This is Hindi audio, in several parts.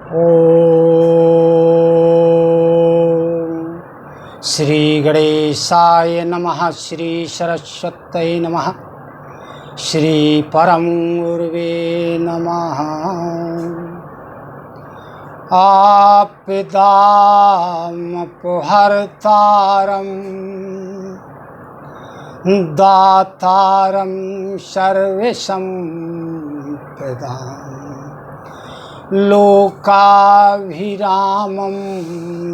ओम श्री गणेशाय नमः। श्री सरस्वत्यै नमः। श्री परम गुरुवे नमः। आपदामपहर्तारं दातारं सर्वसम्पदां लोकाभिरामं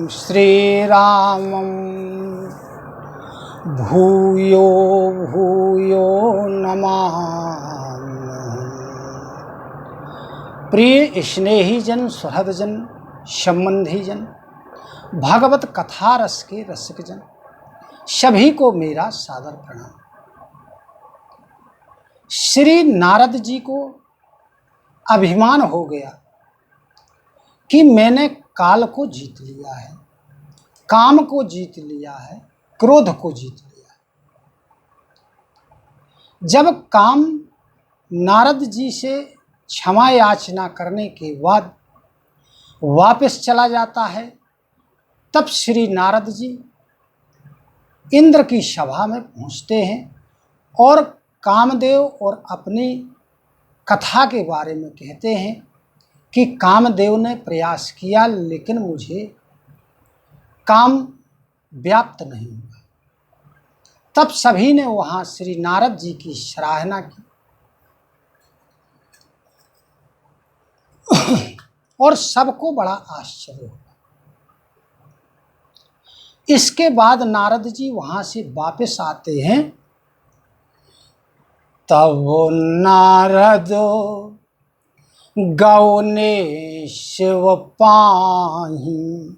श्रीरामं भूयो भूयो नमामि। प्रिय स्नेही जन, सुहृद जन, संबंधी जन, भागवत कथा रस के रसिक जन, सभी को मेरा सादर प्रणाम। श्री नारद जी को अभिमान हो गया कि मैंने काल को जीत लिया है, काम को जीत लिया है, क्रोध को जीत लिया है। जब काम नारद जी से क्षमा याचना करने के बाद वापस चला जाता है, तब श्री नारद जी इंद्र की सभा में पहुंचते हैं और कामदेव और अपनी कथा के बारे में कहते हैं कि कामदेव ने प्रयास किया लेकिन मुझे काम व्याप्त नहीं हुआ। तब सभी ने वहाँ श्री नारद जी की सराहना की और सबको बड़ा आश्चर्य हुआ। इसके बाद नारद जी वहाँ से वापस आते हैं। तब नारद गौने शिव पाही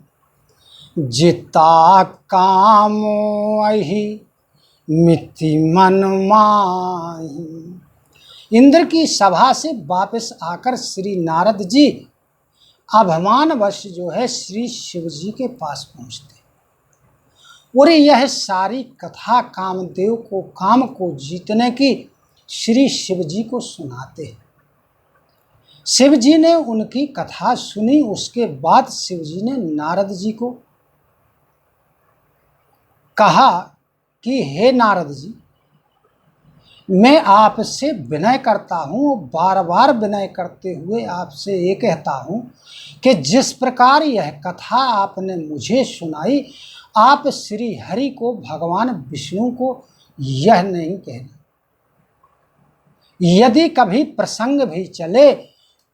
जिता काम अहि मिति मन माही। इंद्र की सभा से वापस आकर श्री नारद जी अभिमानवश जो है श्री शिव जी के पास पहुँचते और यह सारी कथा कामदेव को काम को जीतने की श्री शिव जी को सुनाते हैं। शिव जी ने उनकी कथा सुनी। उसके बाद शिव जी ने नारद जी को कहा कि हे नारद जी, मैं आपसे विनय करता हूँ, बार बार विनय करते हुए आपसे ये कहता हूँ कि जिस प्रकार यह कथा आपने मुझे सुनाई, आप श्री हरि को, भगवान विष्णु को यह नहीं कहना। यदि कभी प्रसंग भी चले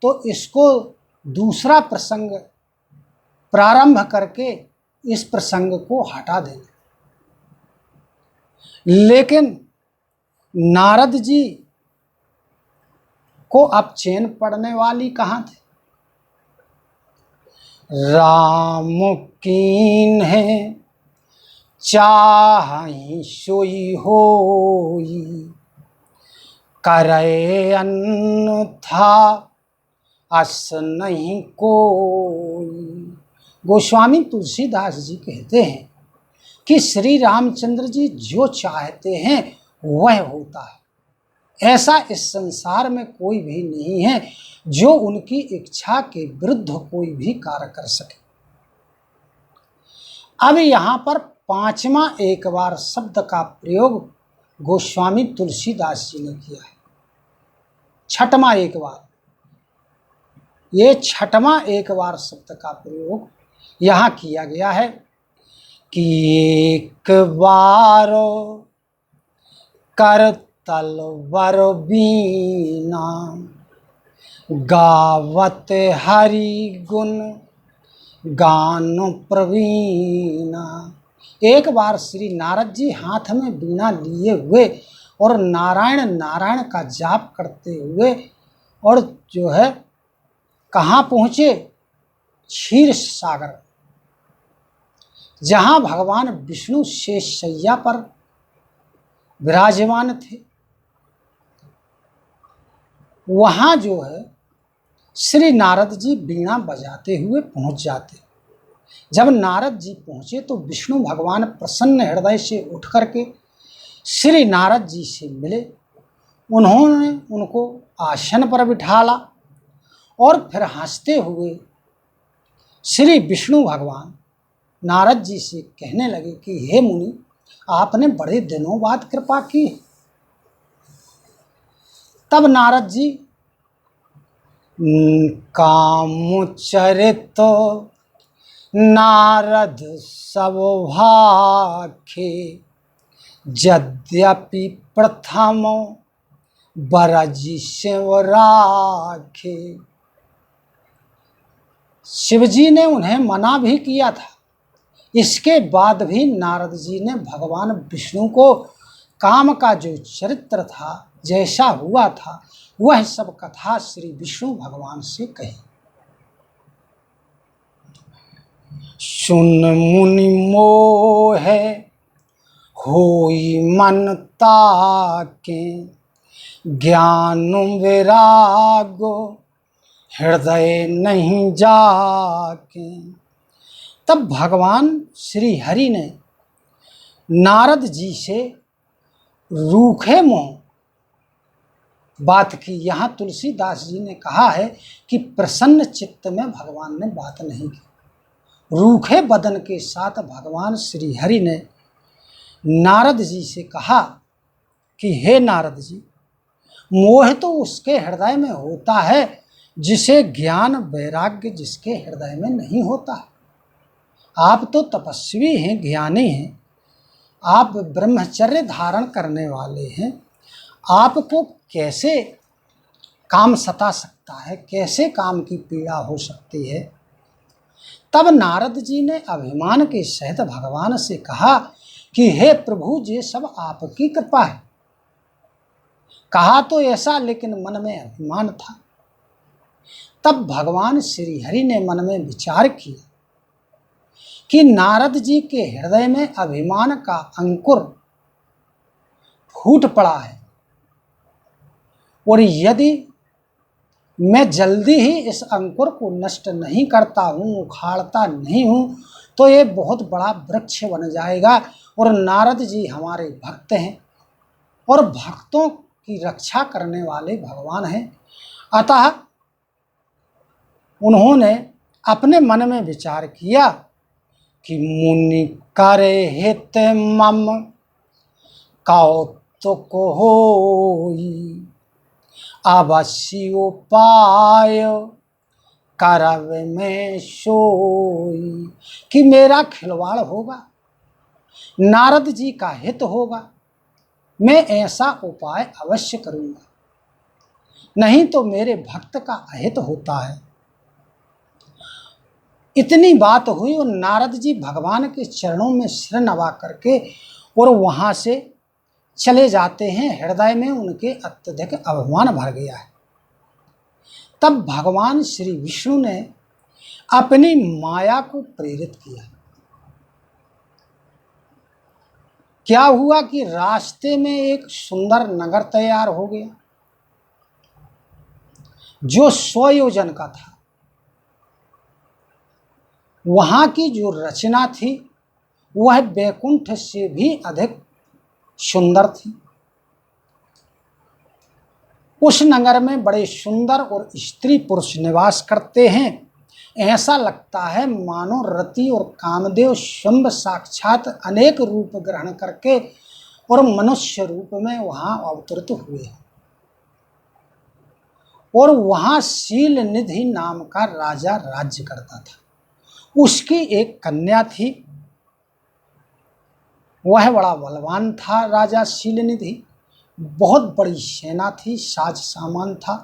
तो इसको दूसरा प्रसंग प्रारंभ करके इस प्रसंग को हटा देना। लेकिन नारद जी को अब चैन पड़ने वाली कहाँ थी। राम कीन है चाहि सोई होई, करे अन्यथा अस नहीं कोई। गोस्वामी तुलसीदास जी कहते हैं कि श्री रामचंद्र जी जो चाहते हैं वह होता है। ऐसा इस संसार में कोई भी नहीं है जो उनकी इच्छा के विरुद्ध कोई भी कार्य कर सके। अब यहाँ पर पांचवा एक बार शब्द का प्रयोग गोस्वामी तुलसीदास जी ने किया है। छठवां एक बार, ये छठवां एक बार शब्द का प्रयोग यहाँ किया गया है कि एक बार कर तलवर बीना गावत हरि गुण गान प्रवीणा। एक बार श्री नारद जी हाथ में वीणा लिए हुए और नारायण नारायण का जाप करते हुए और जो है कहाँ पहुँचे, क्षीर सागर, जहाँ भगवान विष्णु शेष शैया पर विराजमान थे। वहाँ जो है श्री नारद जी वीणा बजाते हुए पहुँच जाते। जब नारद जी पहुँचे तो विष्णु भगवान प्रसन्न हृदय से उठ करके श्री नारद जी से मिले। उन्होंने उनको आसन पर बिठाला और फिर हंसते हुए श्री विष्णु भगवान नारद जी से कहने लगे कि हे मुनि, आपने बड़े दिनों बाद कृपा की। तब नारद जी कामुचरित नारद सब भाखे, यद्यपि प्रथम बरज शिव राखे। शिवजी ने उन्हें मना भी किया था, इसके बाद भी नारद जी ने भगवान विष्णु को काम का जो चरित्र था, जैसा हुआ था, वह सब कथा श्री विष्णु भगवान से कही। सुन मुनि मोह होई मन ताके, ज्ञान विरागो हृदय नहीं जाके। तब भगवान श्री हरि ने नारद जी से रूखे मुँह बात की। यहाँ तुलसीदास जी ने कहा है कि प्रसन्न चित्त में भगवान ने बात नहीं की। रूखे बदन के साथ भगवान श्री हरि ने नारद जी से कहा कि हे नारद जी, मोह तो उसके हृदय में होता है जिसे ज्ञान वैराग्य जिसके हृदय में नहीं होता है। आप तो तपस्वी हैं, ज्ञानी हैं, आप ब्रह्मचर्य धारण करने वाले हैं, आपको कैसे काम सता सकता है, कैसे काम की पीड़ा हो सकती है। तब नारद जी ने अभिमान के सहित भगवान से कहा कि हे प्रभु, ये सब आपकी कृपा है। कहा तो ऐसा, लेकिन मन में अभिमान था। तब भगवान श्री हरि ने मन में विचार किया कि नारद जी के हृदय में अभिमान का अंकुर फूट पड़ा है, और यदि मैं जल्दी ही इस अंकुर को नष्ट नहीं करता हूँ, उखाड़ता नहीं हूँ, तो ये बहुत बड़ा वृक्ष बन जाएगा। और नारद जी हमारे भक्त हैं और भक्तों की रक्षा करने वाले भगवान हैं। अतः उन्होंने अपने मन में विचार किया कि मुनि करे हित मम कौतुक होई, अवश्य उपाय करव में सोई। कि मेरा खिलवाड़ होगा, नारद जी का हित होगा, मैं ऐसा उपाय अवश्य करूँगा, नहीं तो मेरे भक्त का अहित होता है। इतनी बात हुई और नारद जी भगवान के चरणों में सिर नवा करके और वहाँ से चले जाते हैं। हृदय में उनके अत्यधिक अभिमान भर गया है। तब भगवान श्री विष्णु ने अपनी माया को प्रेरित किया। क्या हुआ कि रास्ते में एक सुंदर नगर तैयार हो गया जो 100 योजन का था। वहाँ की जो रचना थी वह बैकुंठ से भी अधिक सुंदर थी। उस नगर में बड़े सुंदर और स्त्री पुरुष निवास करते हैं। ऐसा लगता है मानो रति और कामदेव शुंभ साक्षात अनेक रूप ग्रहण करके और मनुष्य रूप में वहाँ अवतरित हुए हैं। और वहाँ शील निधि नाम का राजा राज्य करता था। उसकी एक कन्या थी, वह बड़ा बलवान था। राजा शीलनिधि, बहुत बड़ी सेना थी, साज सामान था।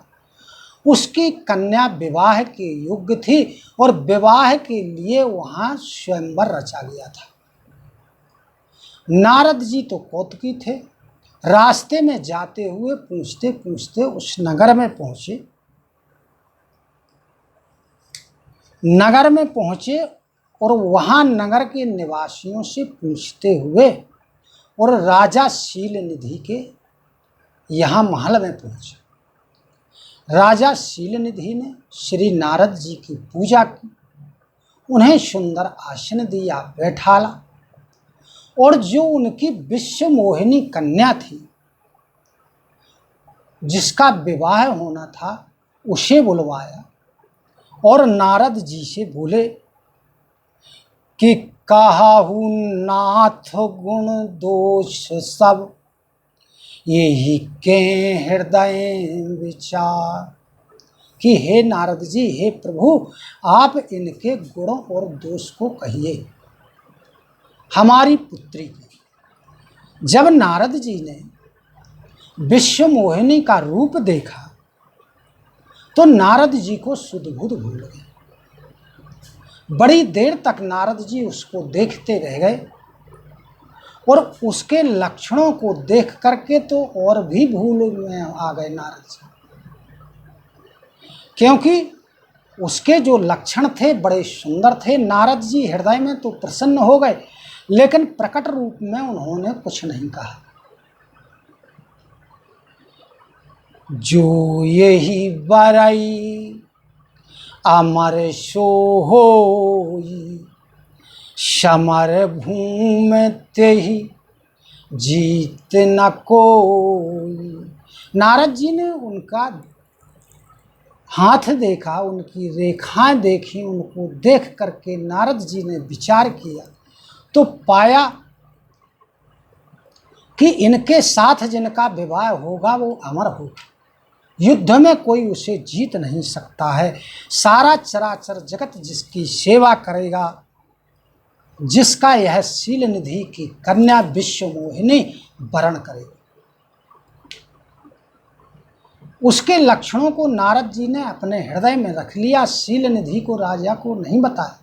उसकी कन्या विवाह के योग्य थी और विवाह के लिए वहाँ स्वयंवर रचा गया था। नारद जी तो कौतुकी थे। रास्ते में जाते हुए पूछते पूछते उस नगर में पहुँचे। नगर में पहुँचे और वहाँ नगर के निवासियों से पूछते हुए और राजा शीलनिधि के यहाँ महल में पहुँचे। राजा शीलनिधि ने श्री नारद जी की पूजा की, उन्हें सुंदर आसन दिया, बैठाला, और जो उनकी विश्व मोहिनी कन्या थी जिसका विवाह होना था उसे बुलवाया और नारद जी से बोले कि काहू नाथ गुण दोष सब, यही के हृदय विचार। कि हे नारद जी, हे प्रभु, आप इनके गुणों और दोष को कहिए। हमारी पुत्री की जब नारद जी ने विश्व मोहिनी का रूप देखा तो नारद जी को सुध बुध भूल गए। बड़ी देर तक नारद जी उसको देखते रह गए और उसके लक्षणों को देख करके तो और भी भूल में आ गए नारद जी, क्योंकि उसके जो लक्षण थे बड़े सुंदर थे। नारद जी हृदय में तो प्रसन्न हो गए, लेकिन प्रकट रूप में उन्होंने कुछ नहीं कहा। जो यही बरई अमर सोहोई, समर भूम तेहि जीत न कोई। नारद जी ने उनका हाथ देखा, उनकी रेखाएं देखी, उनको देख करके नारद जी ने विचार किया तो पाया कि इनके साथ जिनका विवाह होगा वो अमर होगा, युद्ध में कोई उसे जीत नहीं सकता है। सारा चराचर जगत जिसकी सेवा करेगा, जिसका यह शील निधि की कन्या विश्व मोहिनी वरण करेगी। उसके लक्षणों को नारद जी ने अपने हृदय में रख लिया, शील निधि को राजा को नहीं बताया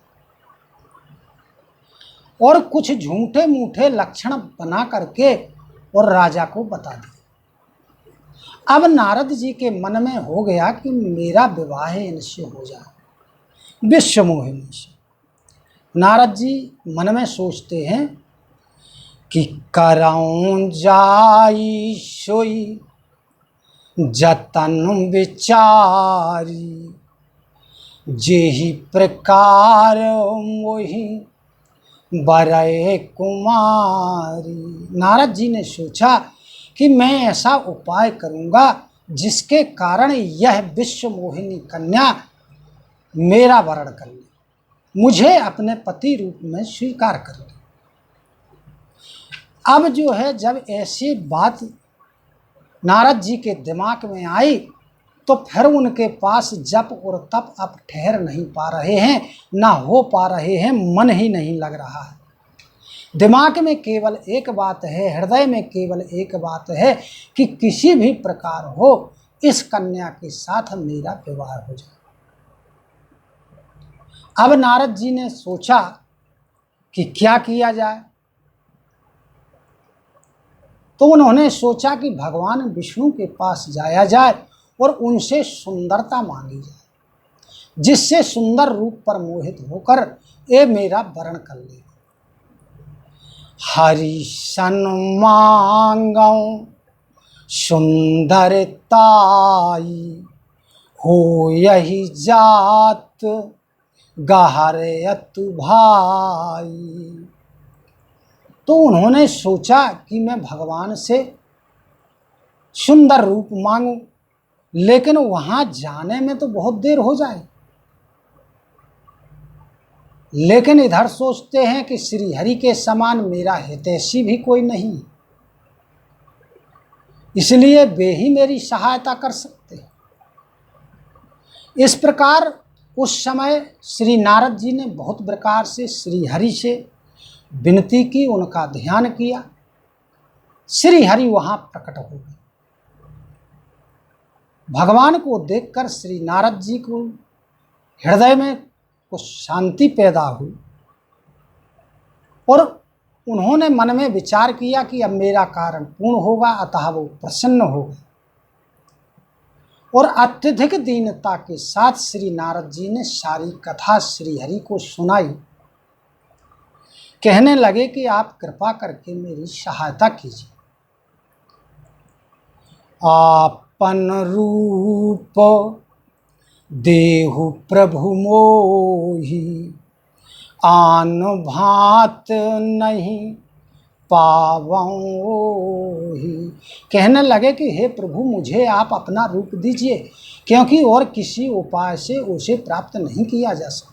और कुछ झूठे मूठे लक्षण बना करके और राजा को बता दिया। अब नारद जी के मन में हो गया कि मेरा विवाह इनसे हो जाए, विश्व मोहिनी से। नारद जी मन में सोचते हैं कि कराऊं जाई सोई जतन विचारी, जेहि प्रकार मोहि बरए कुमारी। नारद जी ने सोचा कि मैं ऐसा उपाय करूंगा जिसके कारण यह विश्व मोहिनी कन्या मेरा वरण कर ले, मुझे अपने पति रूप में स्वीकार कर ले। अब जो है, जब ऐसी बात नारद जी के दिमाग में आई तो फिर उनके पास जप और तप अब ठहर नहीं पा रहे हैं, ना हो पा रहे हैं, मन ही नहीं लग रहा है। दिमाग में केवल एक बात है, हृदय में केवल एक बात है कि किसी भी प्रकार हो इस कन्या के साथ मेरा विवाह हो जाए। अब नारद जी ने सोचा कि क्या किया जाए, तो उन्होंने सोचा कि भगवान विष्णु के पास जाया जाए और उनसे सुंदरता मांगी जाए, जिससे सुंदर रूप पर मोहित होकर ये मेरा वरण कर ले। हरि सन मांगौ सुंदरताई, हो यही जात गहरे अतु भाई। तो उन्होंने सोचा कि मैं भगवान से सुंदर रूप मांगूं, लेकिन वहां जाने में तो बहुत देर हो जाए। लेकिन इधर सोचते हैं कि श्री हरि के समान मेरा हितैषी भी कोई नहीं, इसलिए वे ही मेरी सहायता कर सकते हैं। इस प्रकार उस समय श्री नारद जी ने बहुत प्रकार से श्री हरि से विनती की, उनका ध्यान किया। श्री हरि वहां प्रकट हो गए। भगवान को देखकर श्री नारद जी को हृदय में कुछ शांति पैदा हुई और उन्होंने मन में विचार किया कि अब मेरा कारण पूर्ण होगा, अतः वो प्रसन्न हो गए और अत्यधिक दीनता के साथ श्री नारद जी ने सारी कथा श्री हरि को सुनाई। कहने लगे कि आप कृपा करके मेरी सहायता कीजिए। आपन रूप देहु प्रभु मोहि, आन भात नहीं पावोहि। कहने लगे कि हे प्रभु, मुझे आप अपना रूप दीजिए, क्योंकि और किसी उपाय से उसे प्राप्त नहीं किया जा सकता।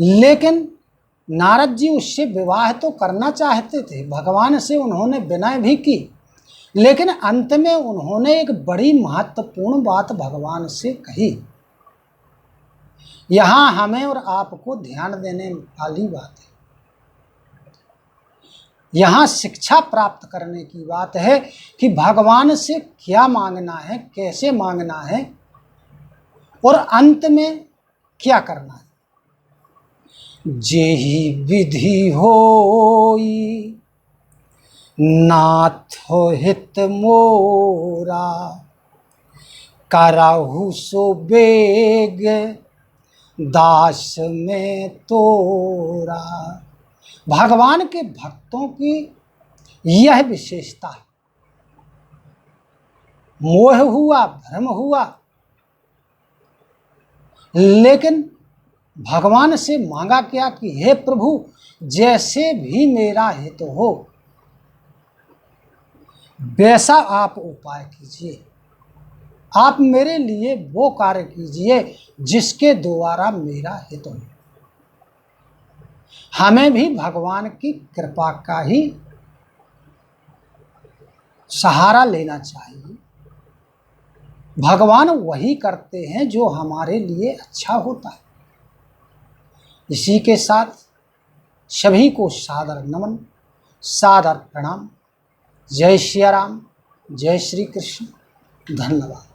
लेकिन नारद जी उससे विवाह तो करना चाहते थे, भगवान से उन्होंने विनय भी की, लेकिन अंत में उन्होंने एक बड़ी महत्वपूर्ण बात भगवान से कही। यहाँ हमें और आपको ध्यान देने वाली बात है, यहाँ शिक्षा प्राप्त करने की बात है कि भगवान से क्या मांगना है, कैसे मांगना है और अंत में क्या करना है। जेहि विधि होई नाथ हित मोरा, कराहु सो बेग दास में तोरा। भगवान के भक्तों की यह विशेषता है। मोह हुआ, भ्रम हुआ, लेकिन भगवान से मांगा क्या कि हे प्रभु, जैसे भी मेरा हित हो वैसा आप उपाय कीजिए, आप मेरे लिए वो कार्य कीजिए जिसके द्वारा मेरा हित हो। हमें भी भगवान की कृपा का ही सहारा लेना चाहिए। भगवान वही करते हैं जो हमारे लिए अच्छा होता है। इसी के साथ सभी को सादर नमन, सादर प्रणाम। जय श्री राम, जय श्री कृष्ण, धन्यवाद।